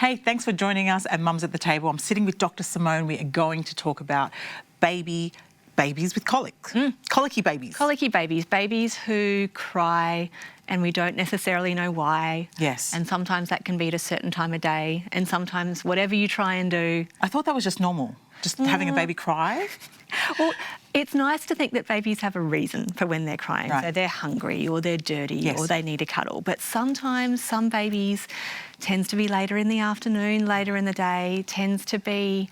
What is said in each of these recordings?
Hey, thanks for joining us at Mums at the Table. I'm sitting with Dr. Simone. We are going to talk about babies with colic. Colicky babies. Colicky babies, babies who cry and we don't necessarily know why. Yes. And sometimes that can be at a certain time of day, and sometimes whatever you try and do. I thought that was just normal, just having a baby cry. Well, it's nice to think that babies have a reason for when they're crying. Right. So they're hungry or they're dirty or they need a cuddle. But sometimes some babies tends to be later in the afternoon, later in the day, tends to be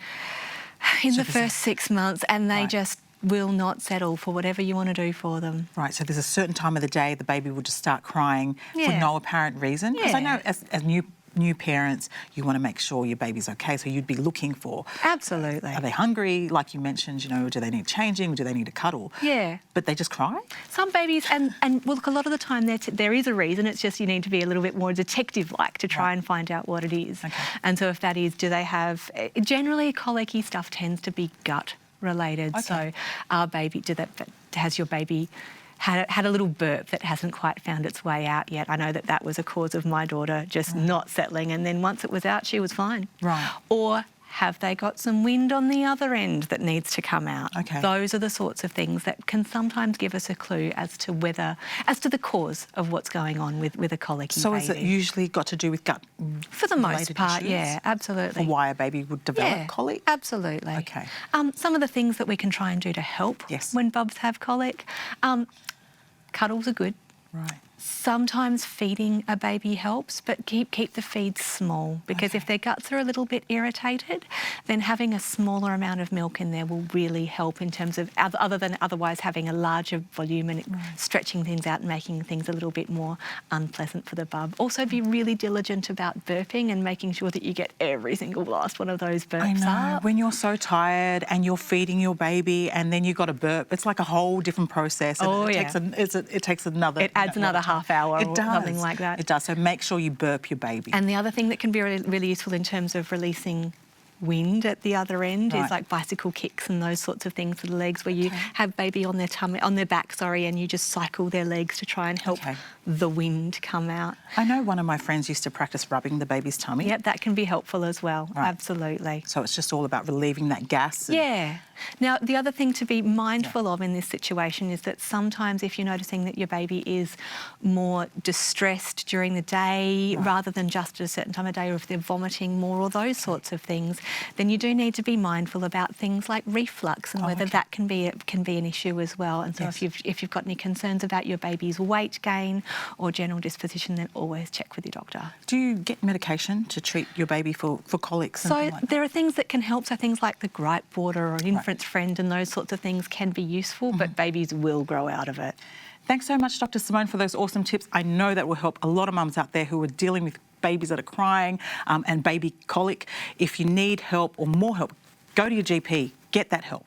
in the first 6 months, and they just will not settle for whatever you want to do for them. Right, so there's a certain time of the day the baby will just start crying for no apparent reason. Because I know as new parents, you want to make sure your baby's okay, so you'd be looking for... Absolutely. Are they hungry, like you mentioned, you know, do they need changing, do they need a cuddle? Yeah. But they just cry? Some babies, and well, look, a lot of the time there is a reason, it's just you need to be a little bit more detective-like to try and find out what it is. Okay. And so if that is, do they have... Generally, colicky stuff tends to be gut related. So our baby, has your baby had a little burp that hasn't quite found its way out yet? I know that was a cause of my daughter just not settling, and then once it was out, she was fine. Right. Or have they got some wind on the other end that needs to come out? Okay. Those are the sorts of things that can sometimes give us a clue as to the cause of what's going on with a colicky baby. So is it usually got to do with gut? For the most part, issues? Yeah, absolutely. For why a baby would develop colic? Absolutely. Okay. Some of the things that we can try and do to help when bubs have colic, cuddles are good. Right. Sometimes feeding a baby helps, but keep the feeds small, because if their guts are a little bit irritated, then having a smaller amount of milk in there will really help in terms of, other than otherwise having a larger volume and stretching things out and making things a little bit more unpleasant for the bub. Also be really diligent about burping and making sure that you get every single last one of those burps I know. up. When you're so tired and you're feeding your baby and then you've got a burp, it's like a whole different process. And it takes another... It adds another half hour or something like that. It does. So make sure you burp your baby. And the other thing that can be really useful in terms of releasing wind at the other end is like bicycle kicks and those sorts of things for the legs, where you have baby on their back, and you just cycle their legs to try and help the wind come out. I know one of my friends used to practice rubbing the baby's tummy. Yep, that can be helpful as well. Right. Absolutely. So it's just all about relieving that gas. Yeah. Now, the other thing to be mindful of in this situation is that sometimes if you're noticing that your baby is more distressed during the day rather than just at a certain time of day, or if they're vomiting more or those sorts of things, then you do need to be mindful about things like reflux and whether that can be an issue as well. And so if you've got any concerns about your baby's weight gain or general disposition, then always check with your doctor. Do you get medication to treat your baby for colics? So there are things that can help. So things like the gripe water or an infant's friend and those sorts of things can be useful, but babies will grow out of it. Thanks so much, Dr. Simone, for those awesome tips. I know that will help a lot of mums out there who are dealing with babies that are crying and baby colic. If you need help or more help, go to your GP, get that help.